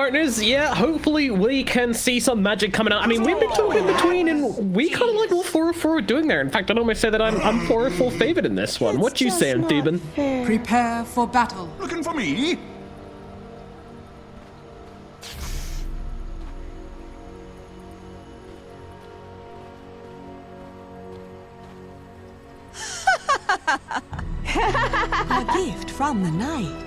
partners, yeah, hopefully we can see some magic coming out. I mean, we've been talking in between, and we kind of like what 404 are doing there. In fact, I'd almost say that I'm 404 favored in this one. What do you say, Theban? Prepare for battle. Looking for me? A gift from the night.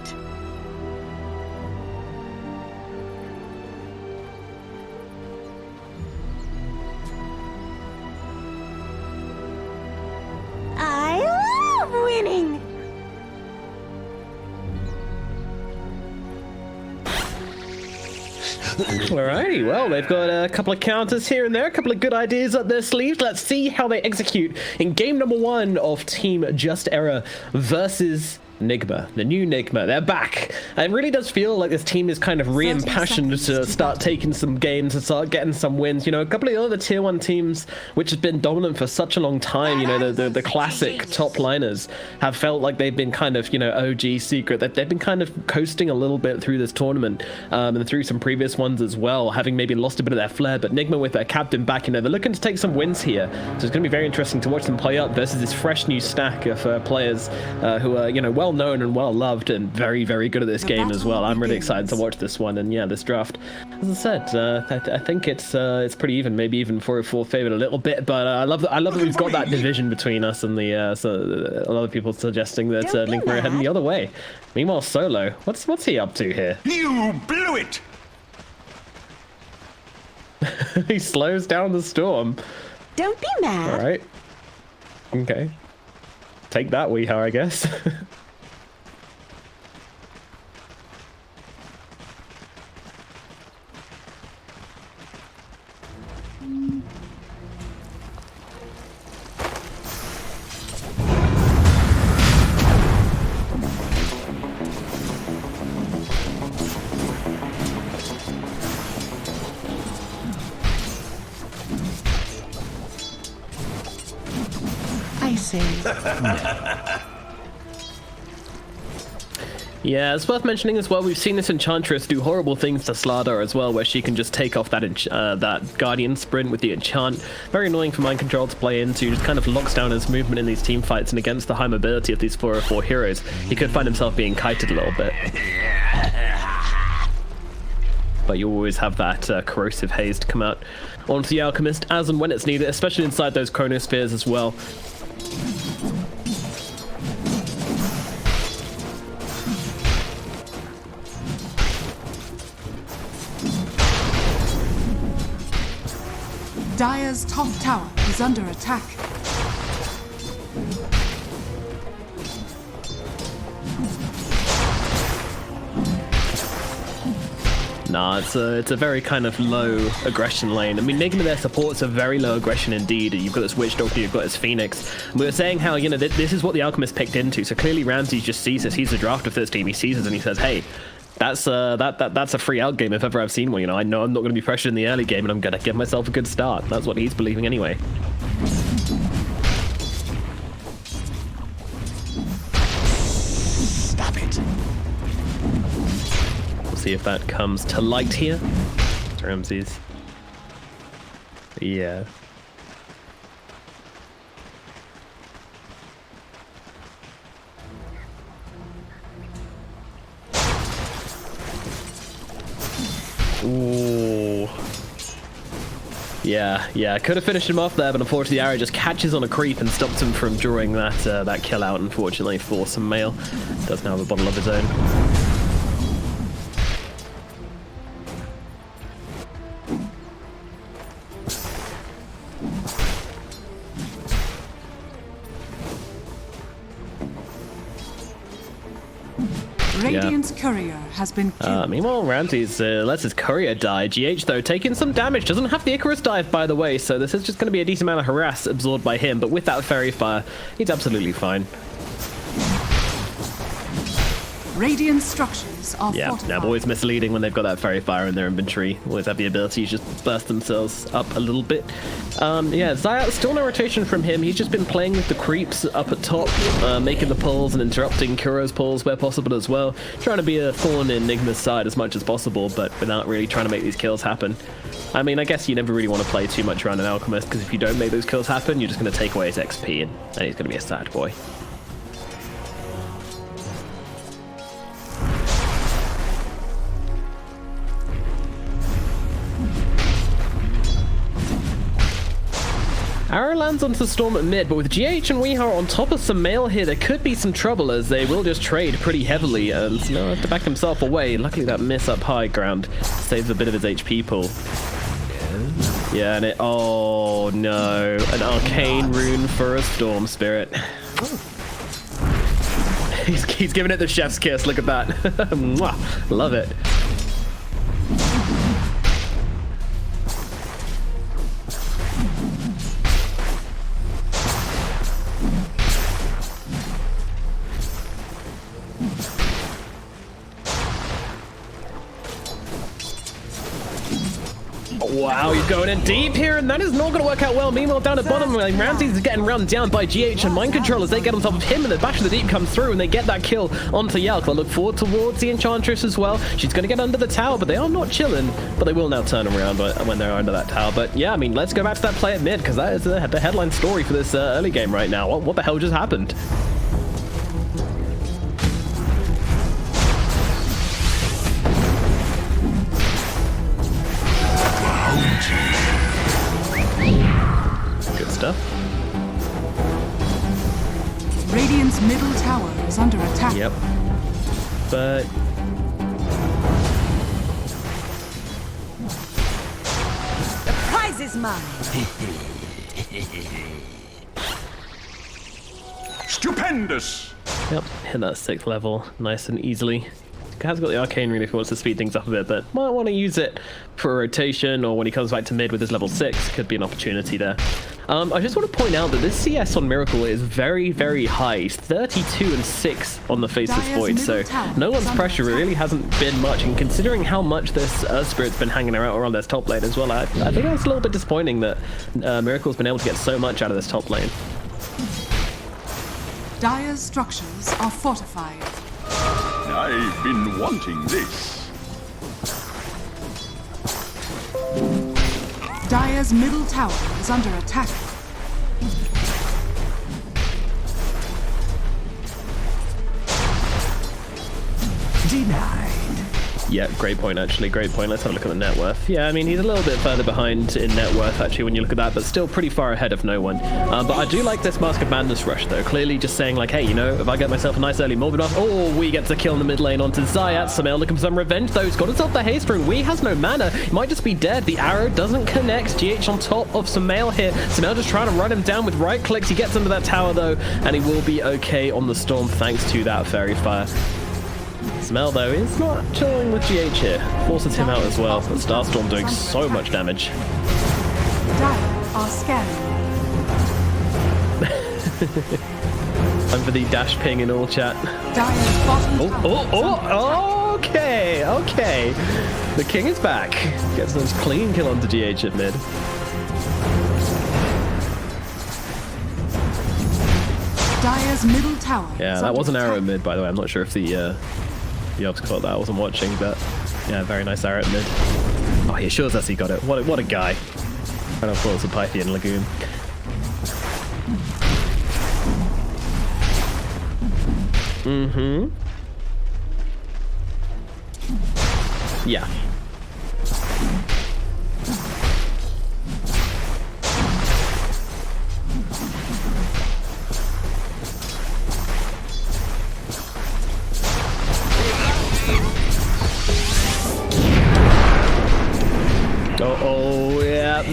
I love winning. Alrighty, well, they've got a couple of counters here and there, a couple of good ideas up their sleeves. Let's see how they execute in game number 1 of Team Just Era versus Nigma, the new Nigma. They're back. It really does feel like this team is kind of re-impassioned to start taking some games and start getting some wins. You know, a couple of other tier 1 teams which have been dominant for such a long time, you know, the classic top liners have felt like they've been kind of, you know, OG secret. They've been kind of coasting a little bit through this tournament and through some previous ones as well, having maybe lost a bit of their flair. But Nigma with their captain back, you know, they're looking to take some wins here. So it's going to be very interesting to watch them play up versus this fresh new stack of players who are, you know, well known and well loved and very, very good at this game as well. I'm really excited to watch this one, and yeah, this draft, as I said, I think it's pretty even, maybe even 404 favored a little bit, but I love that we've got that division between us, and so a lot of people suggesting that Nigma are heading the other way. Meanwhile, Solo, what's he up to here? You blew it! He slows down the storm. Don't be mad. All right. Okay. Take that, Weehaw, I guess. I see. Yeah, it's worth mentioning as well, we've seen this Enchantress do horrible things to Slardar as well, where she can just take off that that Guardian sprint with the enchant. Very annoying for Mind Control to play into, just kind of locks down his movement in these team fights, and against the high mobility of these 404 heroes, he could find himself being kited a little bit. But you always have that corrosive haze to come out onto the Alchemist as and when it's needed, especially inside those chronospheres as well. Dire's top tower is under attack. Nah, it's a very kind of low aggression lane. I mean, Nigma, their supports are very low aggression indeed. You've got this Witch Doctor, you've got this Phoenix. And we were saying how, you know, this is what the Alchemist picked into. So clearly Ramsey just sees this. He's the draft of this team. He sees this and he says, hey, that's a free out game if ever I've seen one. You know, I know I'm not going to be pressured in the early game, and I'm going to give myself a good start. That's what he's believing anyway. Stop it! We'll see if that comes to light here. Ramses. Yeah. Ooh. Yeah, could have finished him off there, but unfortunately the arrow just catches on a creep and stops him from drawing that kill out, unfortunately, for some mail. Does now have a bottle of his own. Radiant's courier has been killed. Meanwhile, Ramses lets his courier die. GH, though, taking some damage. Doesn't have the Icarus dive, by the way, so this is just going to be a decent amount of harass absorbed by him. But with that Fairy Fire, he's absolutely fine. Radiant structures are Yeah, fortified. now always misleading when they've got that fairy fire in their inventory. Always have the ability to just burst themselves up a little bit. Yeah, Zayat, still no rotation from him. He's just been playing with the creeps up at top, making the pulls and interrupting Kuro's pulls where possible as well. Trying to be a thorn in Nigma's side as much as possible, but without really trying to make these kills happen. I mean, I guess you never really want to play too much around an Alchemist, because if you don't make those kills happen, you're just going to take away his XP, and he's going to be a sad boy. Arrow lands onto the Storm at mid, but with GH and Weehaw on top of Sumail here, there could be some trouble as they will just trade pretty heavily, and Sumail has to back himself away. Luckily that miss up high ground saves a bit of his HP pool. Yeah, and oh no, an arcane rune for a Storm Spirit. He's giving it the chef's kiss, look at that. Mwah, love it. Wow, he's going in deep here, and that is not going to work out well. Meanwhile, down at bottom, Ramsey's getting run down by GH and Mind Control as they get on top of him, and the Bash of the Deep comes through, and they get that kill onto Yalk. They'll look forward towards the Enchantress as well. She's going to get under the tower, but they are not chilling, but they will now turn around when they're under that tower. But yeah, I mean, let's go back to that play at mid, because that is the headline story for this early game right now. What the hell just happened? Good stuff. Radiant's middle tower is under attack. Yep. But The prize is mine. Stupendous! yep, hit that 6th level nice and easily. Has got the arcane rune if he wants to speed things up a bit, but might want to use it for a rotation, or when he comes back to mid with his level 6, could be an opportunity there. I just want to point out that this CS on Miracle is very, very high. It's 32 and 6 on the Faceless Void, so no one's pressure really hasn't been much, and considering how much this Earth Spirit's been hanging around this top lane as well, I think that's a little bit disappointing that Miracle's been able to get so much out of this top lane. Dire's structures are fortified. I've been wanting this. Dire's middle tower is under attack. Denied. Yeah, great point, actually. Great point. Let's have a look at the net worth. Yeah, I mean, he's a little bit further behind in net worth, actually, when you look at that, but still pretty far ahead of no one. But I do like this Mask of Madness rush, though. Clearly just saying, like, hey, you know, if I get myself a nice early Morbid buff, oh, we get to kill in the mid lane onto Zayat. Sumail looking for some revenge, though. He's got himself the haste rune. We has no mana. He might just be dead. The arrow doesn't connect. GH on top of Sumail here. Sumail just trying to run him down with right clicks. He gets under that tower, though, and he will be okay on the storm thanks to that fairy fire. Sumail, though, is not chilling with GH here. Forces him out as well. The Starstorm doing so much damage. Dire are scanning. Time for the dash ping in all chat. Dire's bottom tower is under attack. Okay. The king is back. Gets those clean kill onto GH at mid. Dire's middle tower. Yeah, is that under was an arrow attack. at mid, by the way. I'm not sure if the Obs caught that. I wasn't watching, but yeah, very nice arrow at mid. Oh, he assures us he got it. What a guy. And of course, a Pythian Lagoon. Mm-hmm. Yeah.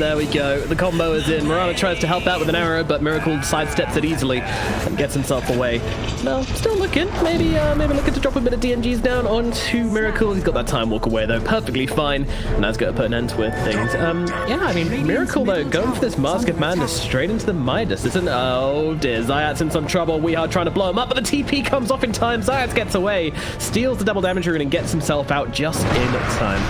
there we go. The combo is in. Mirana tries to help out with an arrow, but Miracle sidesteps it easily and gets himself away. No, still looking. Maybe looking to drop a bit of DNGs down onto Miracle. He's got that time walk away, though. Perfectly fine. And that's going to put an end with things. Yeah, I mean, Miracle, though, going for this Mask of Madness straight into the Midas. Isn't... Oh, dear. Zayat's in some trouble. We are trying to blow him up, but the TP comes off in time. Zayat gets away, steals the double damage rune, and gets himself out just in time.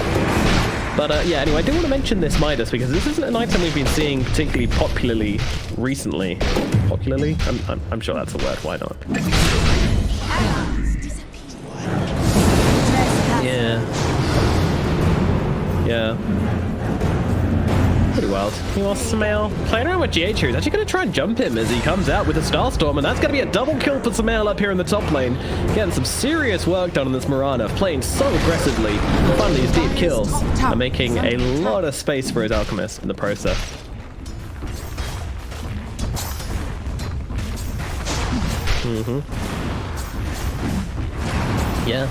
But yeah, anyway, I do want to mention this Midas because this isn't an item we've been seeing particularly popularly recently. Popularly? I'm sure that's a word. Why not? Yeah. Pretty wild. Meanwhile, Samael playing around with GH here. He's actually going to try and jump him as he comes out with a Starstorm, and that's going to be a double kill for Samael up here in the top lane. Getting some serious work done on this Mirana, playing so aggressively. Finally, these deep kills are making a lot of space for his Alchemist in the process. Yeah.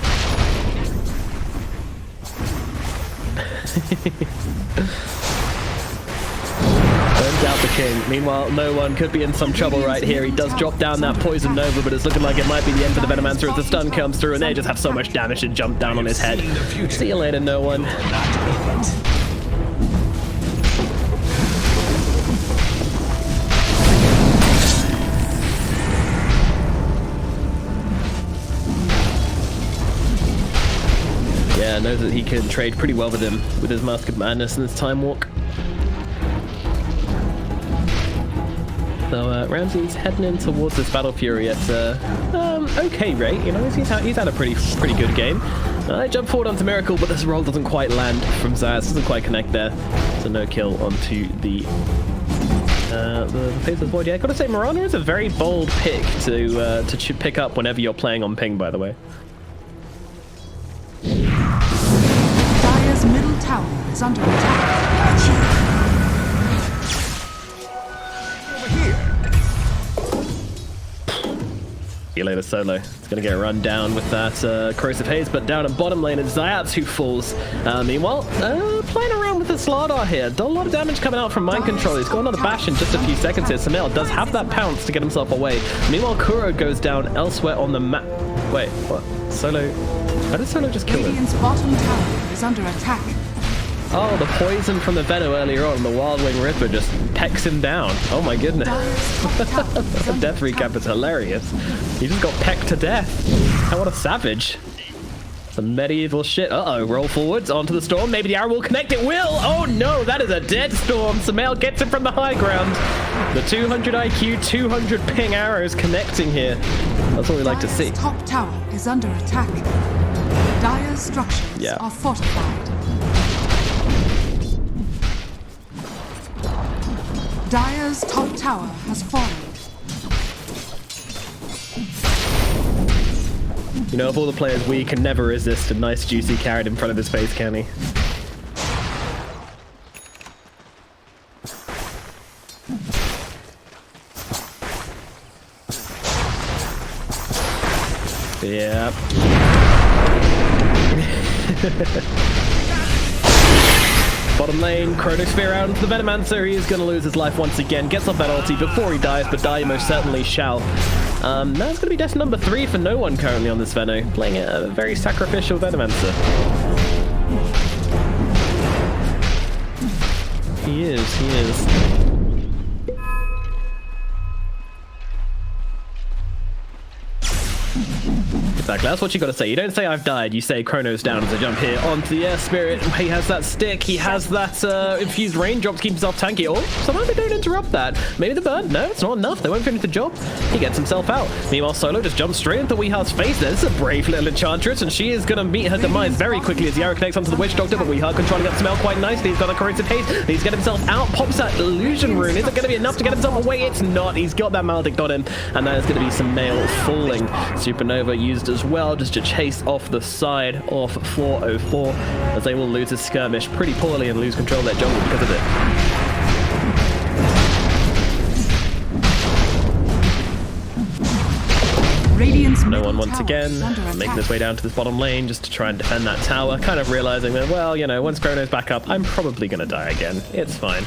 Burns out the king. Meanwhile, no one could be in some trouble right here. He does drop down that Poison Nova, but it's looking like it might be the end for the Venomancer as the stun comes through, and they just have so much damage to jump down on his head. See you later, no one. Yeah, knows that he can trade pretty well with him with his Mask of Madness and his Time Walk. So Ramsey's heading in towards this Battle Fury at okay rate. You know, he's had a pretty good game. I jump forward onto Miracle, but this roll doesn't quite land from Zayas. Doesn't quite connect there. So no kill onto the Faceless Void. Yeah, I gotta say, Mirana is a very bold pick to pick up whenever you're playing on ping. By the way. Dire's middle tower is under attack. See you later, Solo. It's going to get run down with that Corrosive Haze, but down in bottom lane it's Zayats who falls. Meanwhile, playing around with the Slardar here. Done a lot of damage coming out from Mind Control. He's got another bash in just a few seconds here. Samael does have that pounce to get himself away. Meanwhile, Kuro goes down elsewhere on the map. Wait, what? Solo... How did Solo just kill him? Radiant's bottom tower is under attack. Oh, the poison from the Venom earlier on, the Wild Wing Ripper just pecks him down. Oh my goodness. The death recap is hilarious. He just got pecked to death. Oh, what a savage. Some medieval shit. Uh-oh, roll forwards onto the storm. Maybe the arrow will connect. It will! Oh no, that is a dead storm. Samael gets it from the high ground. The 200 IQ, 200 ping arrows connecting here. That's what we like to see. Dire's top tower is under attack. Dire's structures are fortified. Dire's top tower has fallen. You know, of all the players, we can never resist a nice juicy carrot in front of his face, can he? Yeah. Bottom lane, Chronosphere out into the Venomancer. He is going to lose his life once again. Gets off that ulti before he dies, but die most certainly shall. That's going to be death number 3 for no one currently on this Veno. Playing a very sacrificial Venomancer. He is. Exactly, that's what you gotta say. You don't say I've died, you say Chrono's down as I jump here onto the Air Spirit. He has that stick, he has that infused raindrop to keep himself tanky. Or somehow they don't interrupt that. Maybe the burn? No, it's not enough. They won't finish the job. He gets himself out. Meanwhile, Solo just jumps straight into Weehar's face there. This is a brave little Enchantress, and she is gonna meet her demise very quickly as the arrow connects onto the Witch Doctor, but Weehar controlling that Samael quite nicely. He's got a Corrosive Haze. He's getting himself out, pops that Illusion Rune. Is it gonna be enough to get himself away? It's not. He's got that Maledict on him, and that is gonna be Samael falling. Supernova used as well just to chase off the side of 404 as they will lose his skirmish pretty poorly and lose control of their jungle because of it. No one once again making his way down to this bottom lane just to try and defend that tower, kind of realizing that, well, you know, once Chrono's back up, I'm probably going to die again. It's fine.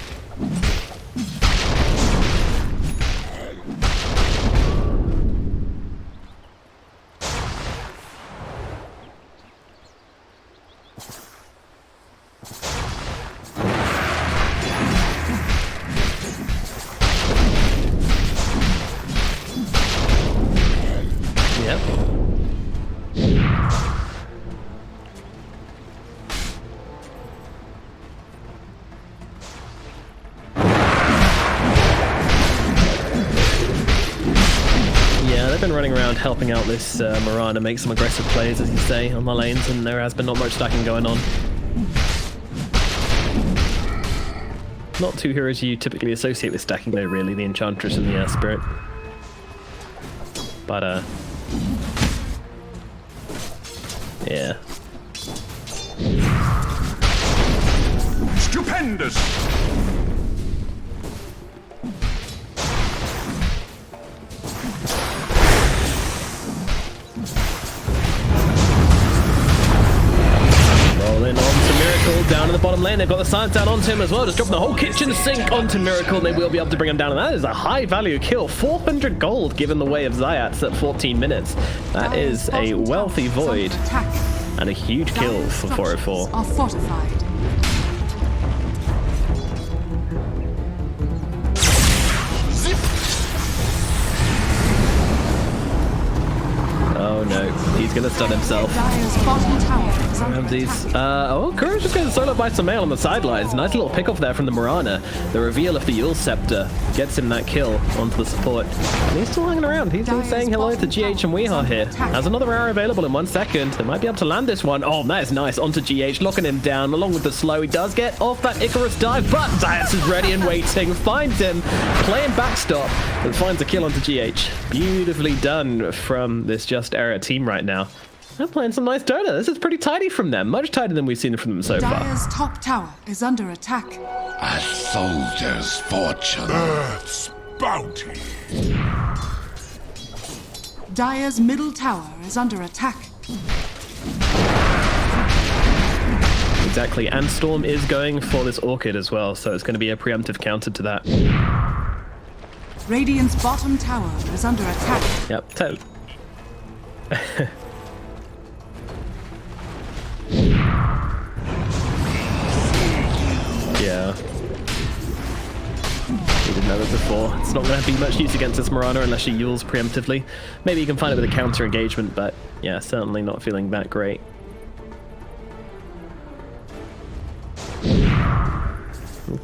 Running around helping out this Mirana make some aggressive plays, as you say, on the lanes, and there has been not much stacking going on. Not two heroes you typically associate with stacking though, really, the Enchantress and the Spirit. But yeah. Stupendous! Rolling on to Miracle down in the bottom lane. They've got the science down onto him as well, just dropping the whole kitchen sink onto Miracle. They will be able to bring him down, and that is a high value kill. 400 gold given the way of Zayats at 14 minutes. That is a wealthy Void and a huge kill for 404. Are fortified. Oh no, he's gonna stun himself. Dire's bottom tower is under Ramses. attack. Courage just getting soloed by Samael on the sidelines. Nice little pick off there from the Mirana. The reveal of the Yule Scepter gets him that kill onto the support. And he's still hanging around. He's been saying hello to GH and Weehaw here. Has another arrow available in 1 second. They might be able to land this one. Oh, that is nice. Onto GH, locking him down along with the slow. He does get off that Icarus dive, but Zayats is ready and waiting. Finds him, playing backstop, and finds a kill onto GH. Beautifully done from this Just Era team right now. They're playing some nice Dota. This is pretty tidy from them. Much tighter than we've seen from them so far. Dire's top tower is under attack. A soldier's fortune. Earth's bounty. Dire's middle tower is under attack. Exactly, and Storm is going for this Orchid as well, so it's going to be a preemptive counter to that. Radiant's bottom tower is under attack. Yep, totally. Yeah. We didn't know it before. It's not going to be much use against this Mirana unless she Yules preemptively. Maybe you can find it with a counter engagement, but yeah, certainly not feeling that great.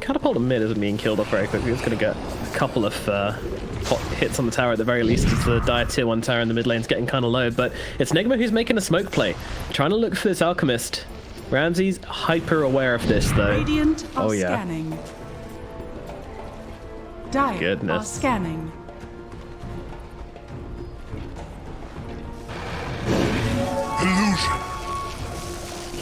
Catapult in mid isn't being killed off very quickly. It's going to get a couple of hot hits on the tower at the very least, as the dire tier 1 tower in the mid lane's getting kind of low. But it's Nigma who's making a smoke play, trying to look for this Alchemist. Ramsey's hyper aware of this though. Radiant are scanning. Dire are scanning. Illusion.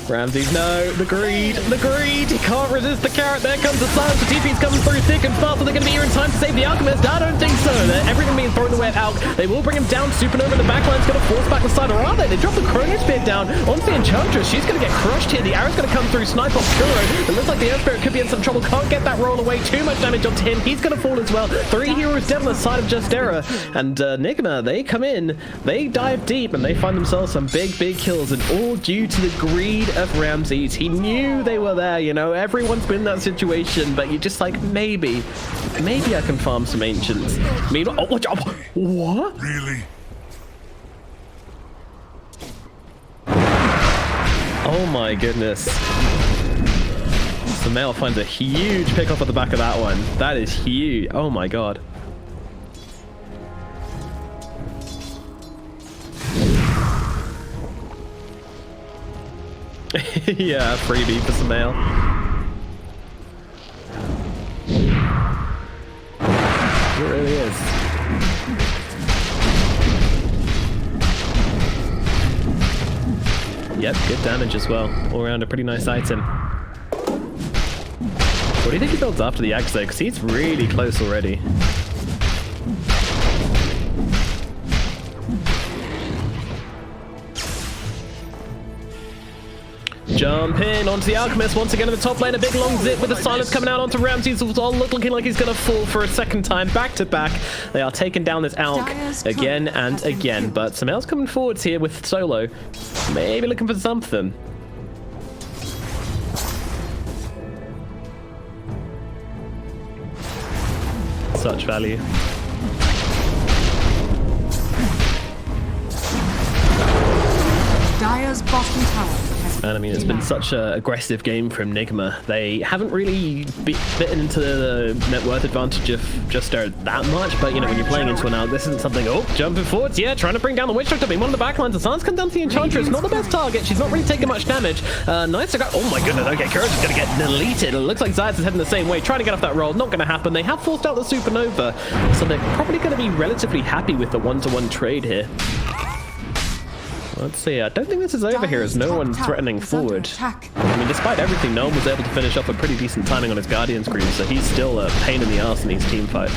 Ramses, no, the greed, he can't resist the carrot. There comes the silence, the TP's coming through thick and fast. Are they going to be here in time to save the Alchemist? I don't think so. Everything being thrown away at Alk. They will bring him down. Supernova in the backline's going to force back the side, or are they? They drop the Chrono Spear down onto the Enchantress. She's going to get crushed here. The arrow's going to come through, snipe off Kuro. It looks like the Earth Spirit could be in some trouble. Can't get that roll away. Too much damage onto him. He's going to fall as well. 3 heroes dead on the side of Just Era. And Nigma, they come in, they dive deep, and they find themselves some big kills, and all due to the greed of Ramses. He knew they were there, you know, everyone's been in that situation, but you're just like, maybe I can farm some Ancients. Meanwhile, what? Really? Oh my goodness. Samael finds a huge pick off at the back of that one. That is huge. Oh my god. Yeah, freebie for Samael. It really is. Yep, good damage as well. All around a pretty nice item. What do you think he builds after the axe though? Because he's really close already. Jump in onto the Alchemist. Once again in the top lane, a big long zip with the silence coming out onto Ramses. It's all looking like he's going to fall for a second time back to back. They are taking down this Alch again and again. But Sumail's coming forwards here with solo. Maybe looking for something. Such value. Dire's bottom tower has And I mean, it's been such an aggressive game from Nigma. They haven't really bitten into the net worth advantage of just that much, but you know, when you're playing into an out, this isn't something, oh, jumping forwards, yeah, trying to bring down the Witch Doctor, being one of the backlines. The Sun's come down to the Enchantress, not the best target, she's not really taking much damage. Nice to go, oh my goodness, okay, Courage is going to get deleted. It looks like Zayas is heading the same way, trying to get off that roll, not going to happen. They have forced out the Supernova, so they're probably going to be relatively happy with the one-to-one trade here. Let's see, I don't think this is over here as no one's threatening forward. I mean, despite everything, no one was able to finish off a pretty decent timing on his Guardian Scream, so he's still a pain in the ass in these team fights.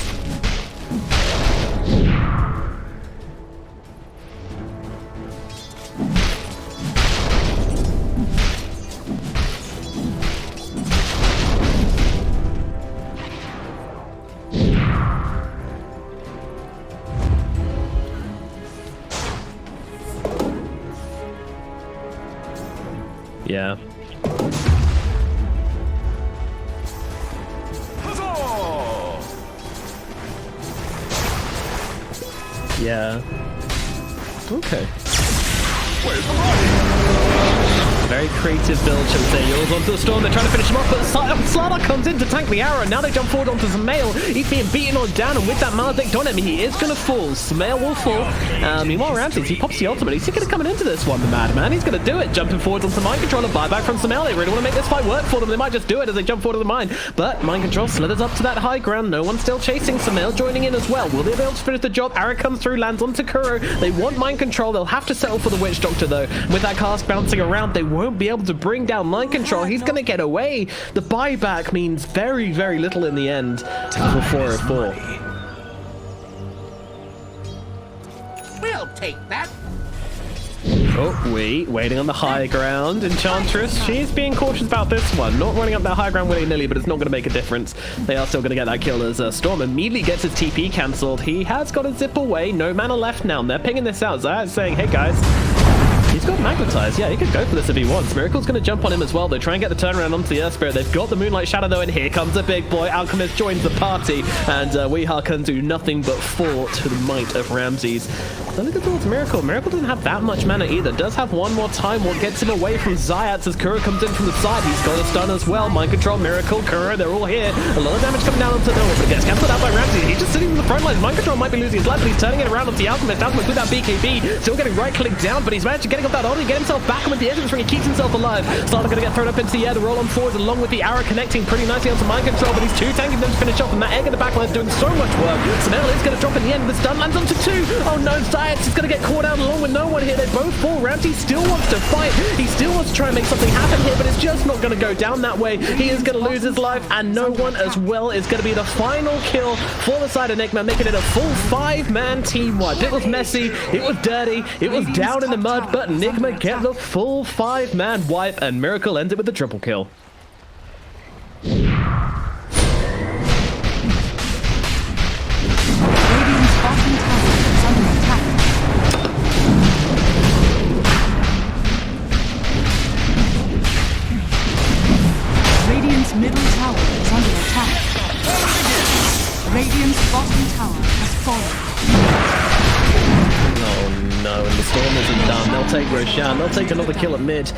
Yeah. Yeah. Okay. Where's the money? Very creative build, shall we say. Yours onto the Storm, they're trying to finish him off, but Slardar comes in to tank the arrow. Now they jump forward onto Sumail. He's being beaten on down, and with that Maledict on him, he is going to fall. Sumail will fall. Meanwhile, Ramses, he pops the ultimate. He's going to come into this one, the Madman. He's going to do it. Jumping forward onto Mind Control, a buyback from Sumail. They really want to make this fight work for them. They might just do it as they jump forward to the mine. But Mind Control slithers up to that high ground. No one's still chasing. Sumail joining in as well. Will they be able to finish the job? Arrow comes through, lands onto Kuro. They want Mind Control. They'll have to settle for the Witch Doctor, though. With that cast bouncing around, they won't be able to bring down Mind Control. He's going to get away. The buyback means very, very little in the end for 404. We'll take that. Oh, waiting on the high ground. Enchantress, she's being cautious about this one. Not running up that high ground willy-nilly, but it's not going to make a difference. They are still going to get that kill as Storm immediately gets his TP cancelled. He has got to zip away. No mana left now. And they're pinging this out. Zayas saying, hey guys, he's got Magnetized. Yeah, he could go for this if he wants. Miracle's going to jump on him as well, though. Try and get the turnaround onto the Earth Spirit. They've got the Moonlight Shadow, though, and here comes the big boy. Alchemist joins the party, and Weeha can do nothing but fall to the might of Ramses. Then look at towards Miracle. Miracle doesn't have that much mana either. Does have one more time. What gets him away from Zayas as Kuro comes in from the side. He's got a stun as well. Mind Control, Miracle, Kuro, they're all here. A lot of damage coming down onto Noah, but gets cancelled out by Ramses. He's just sitting in the front lines. Mind Control might be losing his life, but he's turning it around onto the Alchemist. Alchemist with that BKB, still getting right-clicked down, but he's managed to get up that ulti, get himself back with the entrance ring. He keeps himself alive. Slardar going to get thrown up into the air. The roll on forward along with the arrow connecting pretty nicely onto Mind Control, but he's two tanking them to finish off, and that egg in the backline is doing so much work. Sumail is going to drop in the end. The stun lands onto two. Oh no, Zayas is going to get caught out along with no one here. They both fall. Ramsey still wants to fight. He still wants to try and make something happen here, but it's just not going to go down that way. He is going to lose his life, and no one as well is going to be the final kill for the side of Nigma, making it a full 5-man team wipe. It was messy, it was dirty, it was down in the mud, but Nigma get the full 5-man wipe, and Miracle ends it with the triple kill. Radiant's middle tower is under attack. Radiant's bottom tower has fallen. Oh no, and the Storm isn't done. They'll take Roshan. They'll take another kill at mid.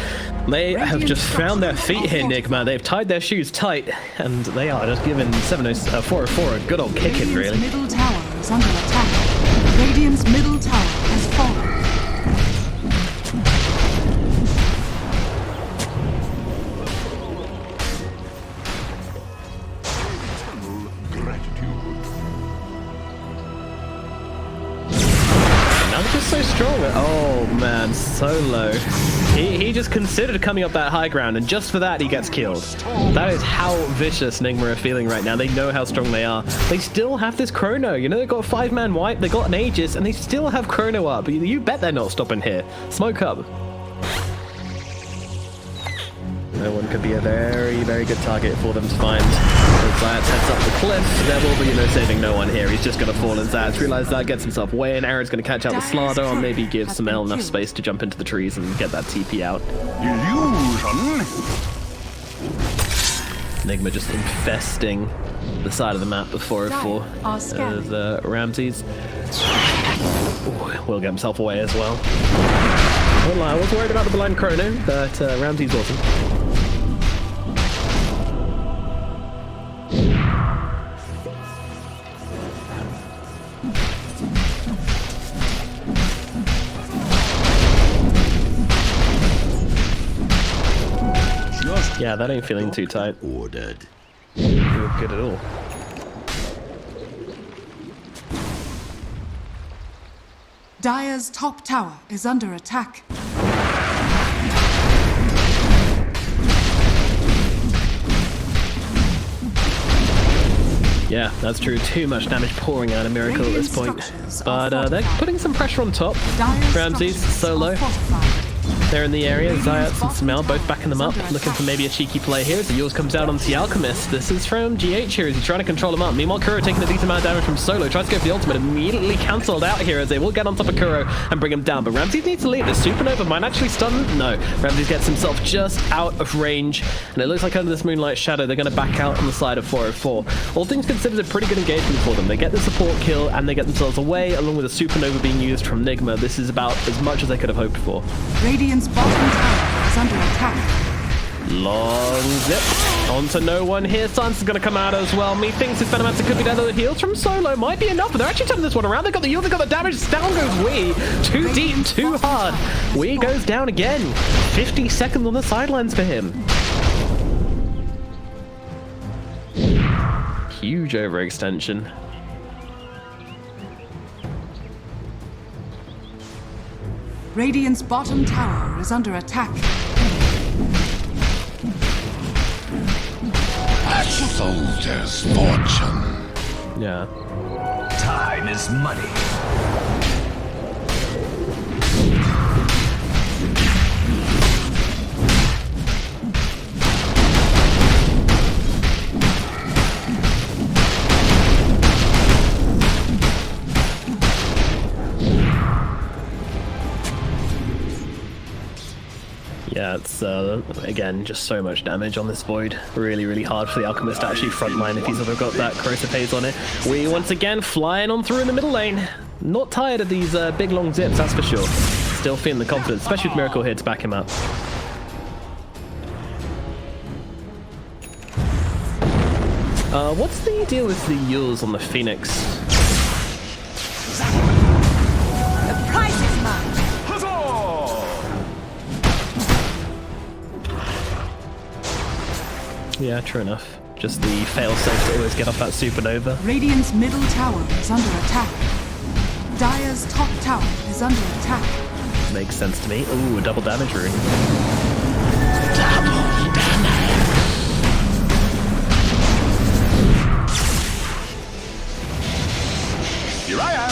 They have just found their feet here, Nigma. They've tied their shoes tight, and they are just giving 404 a good old kicking, really. Radiant's middle tower is under attack. Radiant's middle tower has fallen. Just so strong. Oh man, so low. He just considered coming up that high ground, and just for that he gets killed. That is how vicious Nigma are feeling right now. They know how strong they are. They still have this Chrono. You know, they've got a 5-man wipe, they got an Aegis, and they still have Chrono up. You bet they're not stopping here. Smoke up. No one could be a very, very good target for them to find. As Zayat heads up the cliff, there will be no saving no one here. He's just going to fall, and Zayat realizes that, gets himself away, and Aaron's going to catch out the Slardar, or maybe give Samel enough space to jump into the trees and get that TP out. Illusion? Nigma just infesting the side of the map before 404 as Ramses will get himself away as well. Well, I was worried about the blind chrono, but Ramses wasn't. Yeah, that ain't feeling too tight. Ordered. Not good at all. Dire's top tower is under attack. Yeah, that's true. Too much damage pouring out of Miracle at this point. But they're putting some pressure on top. Ramses, solo. They're in the area. Zayat and Smell both backing them up, looking for maybe a cheeky play here. The yours comes out onto the Alchemist. This is from GH here as he's trying to control him up. Meanwhile, Kuro taking a decent amount of damage from Solo. Tries to go for the ultimate, immediately cancelled out here as they will get on top of Kuro and bring him down. But Ramses needs to leave. The Supernova might actually stun him. No, Ramses gets himself just out of range. And it looks like under this Moonlight Shadow, they're going to back out on the side of 404. All things considered, a pretty good engagement for them. They get the support kill and they get themselves away, along with a Supernova being used from Nigma. This is about as much as they could have hoped for. Radiant's bottom tower is under attack. Long zip onto no one here. Sans is going to come out as well. Methinks his Venomancer could be dead. The heals from Solo might be enough, but they're actually turning this one around. They got the heal, they got the damage. Down goes Wee. Too deep, too hard. Wee goes down again. 50 seconds on the sidelines for him. Huge overextension. Radiant's bottom tower is under attack. A soldier's fortune. Yeah. Time is money. Yeah, it's, again, just so much damage on this Void. Really, really hard for the Alchemist to actually frontline if he's ever got that corrosive haze on it. We, once again, flying on through in the middle lane. Not tired of these big, long zips, that's for sure. Still feeling the confidence, especially with Miracle here to back him up. What's the deal with the Yules on the Phoenix? The prize is mine. Yeah, true enough. Just the fail-safe to always get off that Supernova. Radiant's middle tower is under attack. Dire's top tower is under attack. Makes sense to me. Ooh, a double damage rune. Double damage. Here I am.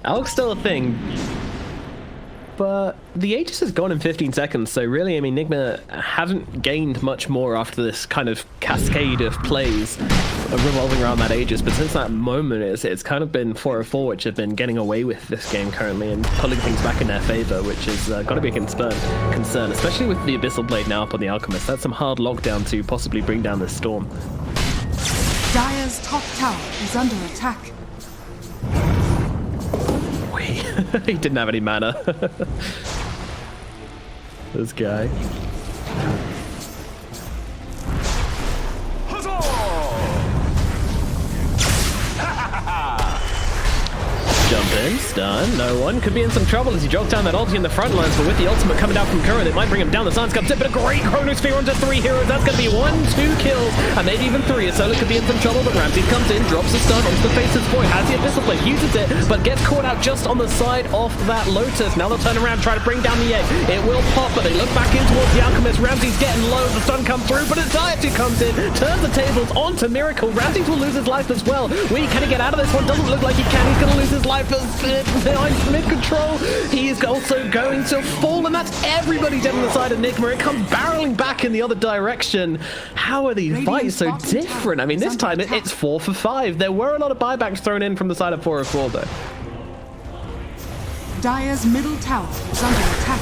Alch's still a thing, but the Aegis has gone in 15 seconds, so really, I mean, Nigma haven't gained much more after this kind of cascade of plays revolving around that Aegis, but since that moment, it's kind of been 404, which have been getting away with this game currently and pulling things back in their favor, which has got to be a concern, especially with the Abyssal Blade now up on the Alchemist. That's some hard lockdown to possibly bring down this storm. Dire's top tower is under attack. He didn't have any mana. This guy. Jump in, stun. No one. Could be in some trouble as he drops down that ulti in the front lines, but with the ultimate coming down from Kuro, they might bring him down. The Silence comes in, but a great Chronosphere onto 3 heroes. That's going to be 1, 2 kills, and maybe even 3. Solo could be in some trouble, but Ramsey comes in, drops a stun onto the Faceless Void, has the Abyssal Blade, uses it, but gets caught out just on the side of that Lotus. Now they'll turn around, try to bring down the egg. It will pop, but they look back in towards the Alchemist. Ramsey's getting low, the stun comes through, but it's Dota2 comes in, turns the tables onto Miracle. Ramsey will lose his life as well. Can he get out of this one? Doesn't look like he can. He's going to lose his life behind mid-control. He is also going to fall, and that's everybody down on the side of Nigma. It comes barreling back in the other direction. How are these fights so different? I mean, this time it's 4 for 5. There were a lot of buybacks thrown in from the side of 404, though. Dire's middle tower is under attack.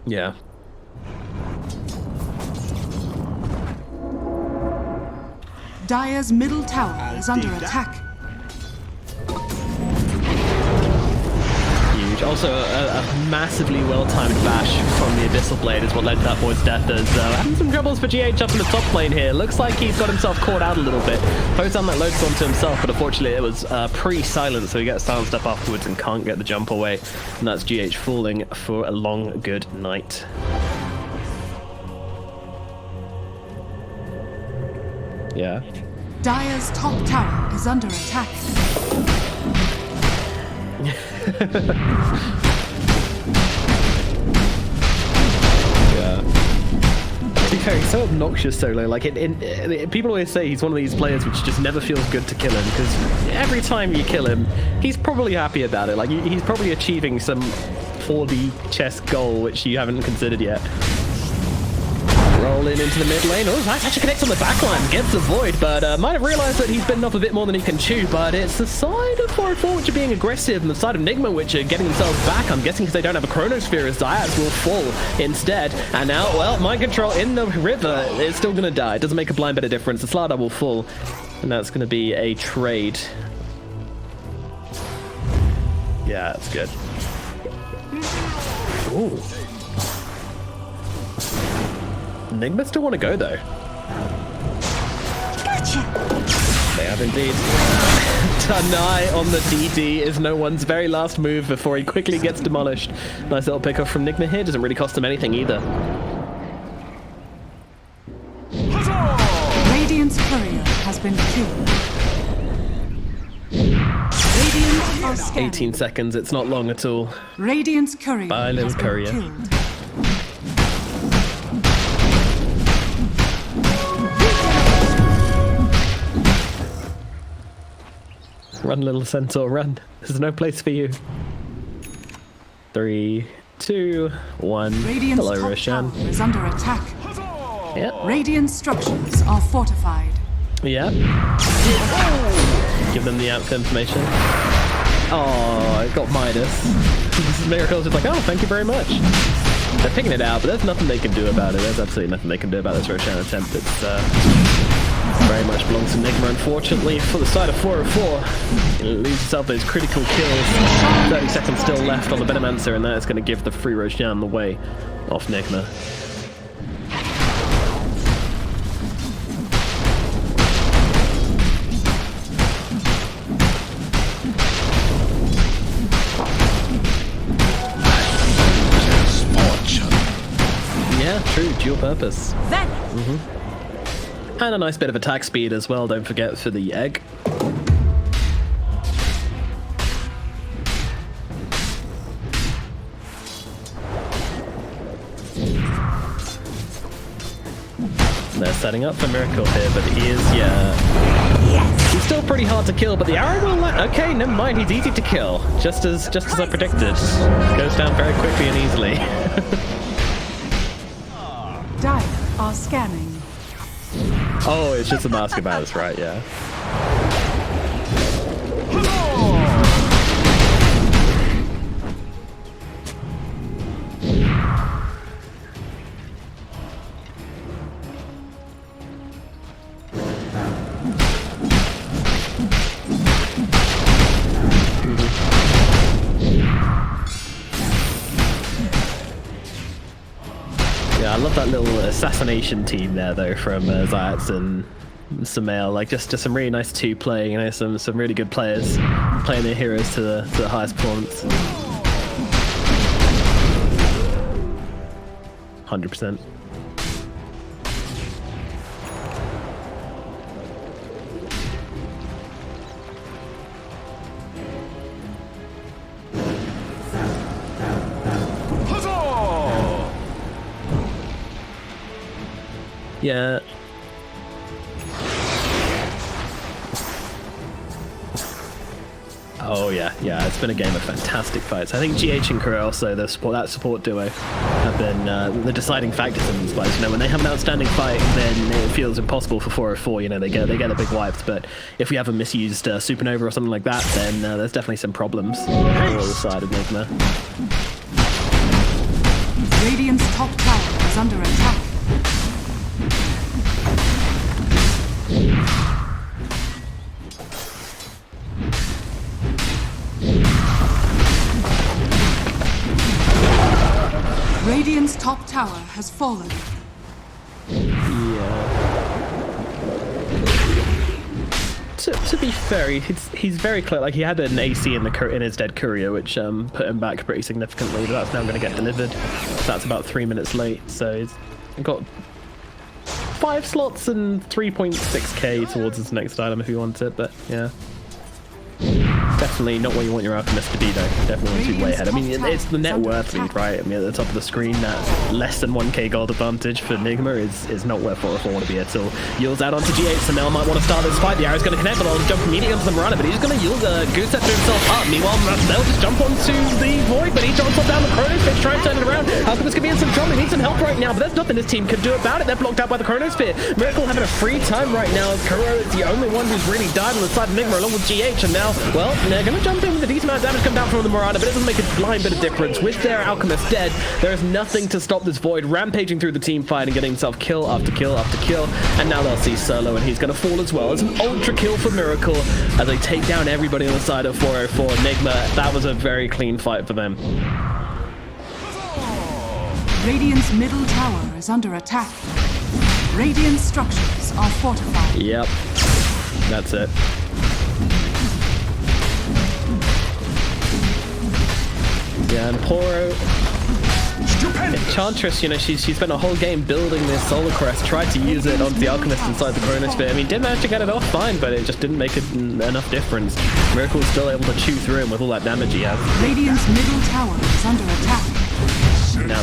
Yeah. Dire's middle tower is under attack. Huge. Also, a massively well-timed bash from the Abyssal Blade is what led to that Void's death. As having some troubles for GH up in the top lane here. Looks like he's got himself caught out a little bit. Posts on that Lotus onto himself, but unfortunately it was pre-silent, so he gets silenced up afterwards and can't get the jump away. And that's GH falling for a long, good night. Yeah. Dire's top tower is under attack. Yeah. To be fair, he's so obnoxious solo. Like, people always say he's one of these players which just never feels good to kill him, because every time you kill him, he's probably happy about it. Like, he's probably achieving some 4D chess goal which you haven't considered yet. Roll in into the mid lane. Oh, nice. Actually connects on the back line. Gets the Void, but might have realized that he's bitten off a bit more than he can chew. But it's the side of 404 which are being aggressive, and the side of Nigma which are getting themselves back. I'm guessing because they don't have a Chronosphere, as Diaz will fall instead. And now, well, Mind Control in the river is still going to die. It doesn't make a blind bit of difference. The Slardar will fall, and that's going to be a trade. Yeah, that's good. Ooh. Nigma still want to go, though. Gotcha. They have indeed. Tanai on the DD is no one's very last move before he quickly gets demolished. Nice little pickup from Nigma here. Doesn't really cost him anything either. Radiant's courier has been killed. Radiant are scanning. 18 seconds. It's not long at all. Radiant's courier Bye, little has been courier. killed. Run, little centaur, run. There's no place for you. 3, 2, 1. Radiant's Hello, top Roshan. tower is under attack. Yeah. Radiant structures are fortified. Yeah. Give them the out information. Oh, I got Midas. Miracle's just like, oh, thank you very much. They're picking it out, but there's nothing they can do about it. There's absolutely nothing they can do about this Roshan attempt. It's very much belongs to Nigma, unfortunately. For the side of 404, he loses himself those critical kills. 30 seconds still left on the Venomancer, and that is going to give the free Roshan the way off Nigma. Yeah, true, dual purpose. Then. And a nice bit of attack speed as well, don't forget, for the egg. They're setting up for Miracle here, but he is, yeah. He's still pretty hard to kill, but the arrow will okay, never mind, he's easy to kill. Just as I predicted. Goes down very quickly and easily. Dire are scanning. Oh, it's just a mask of Malice, right? Yeah. Yeah, I love that little assassination team there, though, from Zayats and Sumail. Like, just some really nice two playing, you know, some really good players playing their heroes to the highest performance. 100%. Yeah. Oh yeah, it's been a game of fantastic fights. I think GH and Kuro also, that support duo, have been the deciding factors in these fights. You know, when they have an outstanding fight, then it feels impossible for 404. You know, they get the big wipes. But if we have a misused Supernova or something like that, then there's definitely some problems on the side of Nigma. Radiant's top tower is under attack. Radiant's top tower has fallen. Yeah. To be fair, he's very clear. Like, he had an AC in his dead courier, which put him back pretty significantly. But that's now going to get delivered. That's about 3 minutes late. So he's got 5 slots and 3.6k towards his next item if he wants it. But yeah. Definitely not what you want your Alchemist to be, though. Definitely want to be way ahead. I mean, it's the net worth lead, right? I mean, at the top of the screen, that less than 1k gold advantage for Nigma is not where 404 want to be at all. Yields out onto G8, so Mel might want to start this fight. The arrow's going to connect, but I'll jump immediately onto the Mirana, but he's going to yield a Goose Scepter himself up. Meanwhile, Mel just jump onto the Void, but he jumps down the Chronosphere to try and turn it around. Alchemist could be in some trouble. He needs some help right now, but there's nothing this team can do about it. They're blocked out by the Chronosphere. Miracle having a free time right now. Kuro is the only one who's really died on the side of Nigma, along with GH, and now, well, they're going to jump in with a decent amount of damage come down from the Mirana, but it doesn't make a blind bit of difference. With their Alchemist dead, there is nothing to stop this Void rampaging through the team fight and getting himself kill after kill after kill. And now they'll see Solo, and he's going to fall as well. It's an ultra kill for Miracle as they take down everybody on the side of 404. Nigma, that was a very clean fight for them. Radiant's middle tower is under attack. Radiant structures are fortified. Yep, that's it. Yeah, and Poro, Enchantress, you know, she spent a whole game building this Solar Crest, tried to use it onto the Alchemist inside the Chronosphere. I mean, did manage to get it off fine, but it just didn't make enough difference. Miracle was still able to chew through him with all that damage he has. Radiant's middle tower is under attack. Now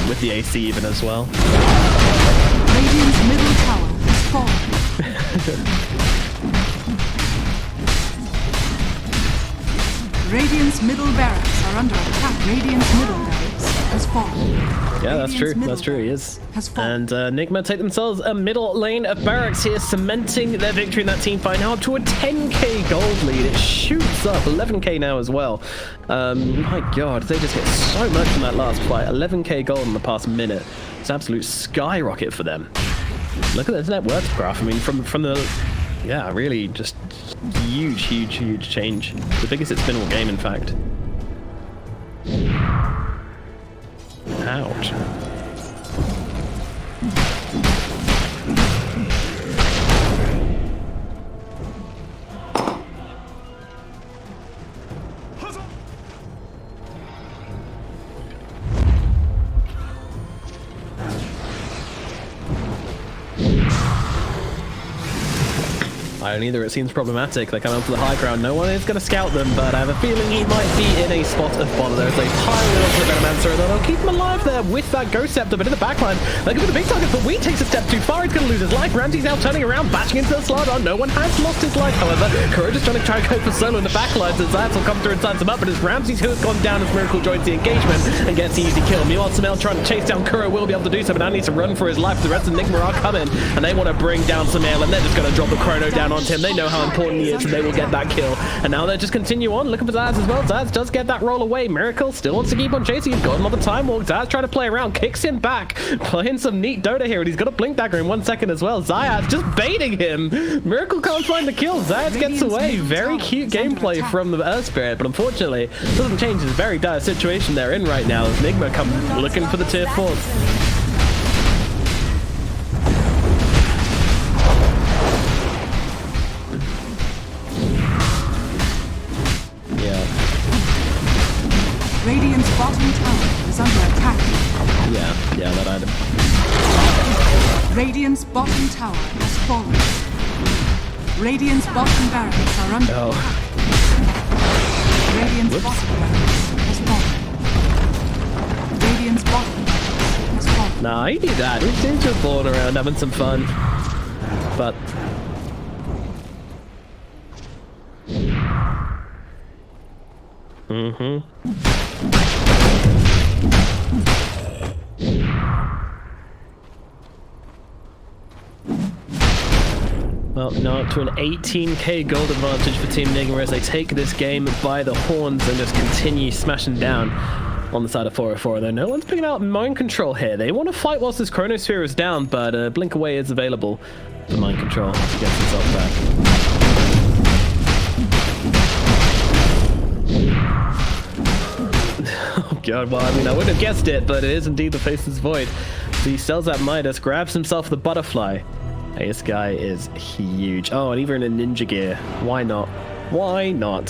with the AC even as well. Radiant's middle tower has fallen. Radiant's middle barracks are under attack. Radiant's middle barracks has fallen. Yeah, that's true. That's true. He is. And Nigma take themselves a middle lane of barracks here, cementing their victory in that team fight. Now up to a 10k gold lead. It shoots up 11k now as well. My God, they just get so much from that last fight. 11k gold in the past minute. It's an absolute skyrocket for them. Look at this net worth graph. I mean, from the really just huge change. The biggest it's been all game, in fact. Ouch. Either it seems problematic. They come up to the high ground. No one is going to scout them, but I have a feeling he might be in a spot of bother. There's a pile of the Venomancer, and they'll keep him alive there with that Ghost Scepter, but in the backline, they're going to be the big target, but Wheat takes a step too far. He's going to lose his life. Ramsey's now turning around, bashing into the Slardar. No one has lost his life, however. Kuro just trying to go for Solo in the backline, so Zayats will come through and signs him up, but as Ramsey's who has gone down as Miracle joins the engagement and gets the easy kill. Meanwhile, Sumail trying to chase down Kuro will be able to do so, but now needs to run for his life. The rest of Nigma are coming, and they want to bring down Sumail, and they're just going to drop the Chrono down on onto him. They know how important he is, and they will get that kill. And now they just continue on, looking for Zaz as well. Zaz does get that roll away. Miracle still wants to keep on chasing. He's got him on the time walk. Zaz trying to play around, kicks him back, playing some neat Dota here, and he's got a blink dagger in 1 second as well. Zayas just baiting him. Miracle can't find the kill. Zayas gets away. Very cute gameplay from the Earth Spirit, but unfortunately, doesn't change his very dire situation they're in right now as Nigma come looking for the tier 4. Radiant's bottom tower is under attack. Yeah, that item. Radiant's bottom tower has fallen. Radiant's bottom barracks are under attack. Radiant's bottom barracks has fallen. Radiant's bottom barracks has fallen. Nah, he did that. He seems to have fallen around having some fun. But well, now up to an 18k gold advantage for Team Nigma as they take this game by the horns and just continue smashing down on the side of 404. Though no one's picking out mind control here. They want to fight whilst this chronosphere is down, but blink away is available for mind control to get himself back. Oh god, well, I mean, I wouldn't have guessed it, but it is indeed the Faceless Void. So he sells that Midas, grabs himself the butterfly. Hey, this guy is huge. Oh, and even in ninja gear. Why not? Why not?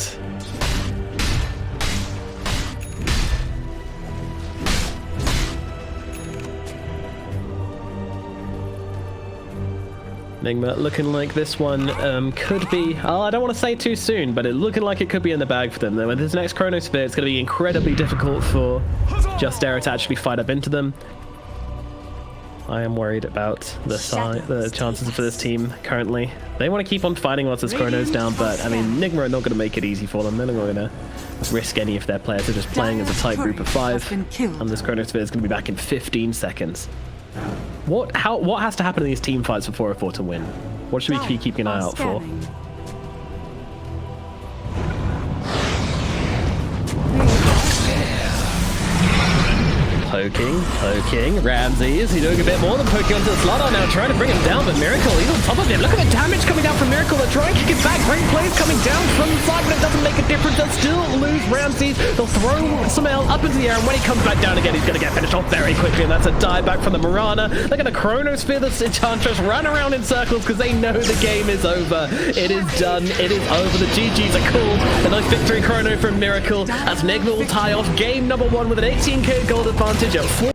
Nigma looking like this one could be, oh, I don't want to say too soon, but it's looking like it could be in the bag for them. Though with this next chronosphere, it's going to be incredibly difficult for Just Era to actually fight up into them. I am worried about the chances for this team currently. They want to keep on fighting once this chrono's down, but I mean, Nigma are not going to make it easy for them. They're not going to risk any of their players. They're just playing as a tight group of 5, and this chronosphere is going to be back in 15 seconds. What has to happen in these team fights for 404 to win? What should we be keeping an eye out for? Poking. Ramses, he's doing a bit more than poking onto the Slaughter now, trying to bring him down, but Miracle, he's on top of him. Look at the damage coming down from Miracle. They're trying to kick it back. Great plays coming down from the side, but it doesn't make a difference. They'll still lose Ramses. They'll throw Sumail up into the air, and when he comes back down again, he's going to get finished off very quickly, and that's a dive back from the Mirana. They're going to Chronosphere the Enchantress, run around in circles because they know the game is over. It is done. It is over. The GGs are called. A nice victory chrono from Miracle as Nigma will tie off game number 1 with an 18k gold advantage at 4.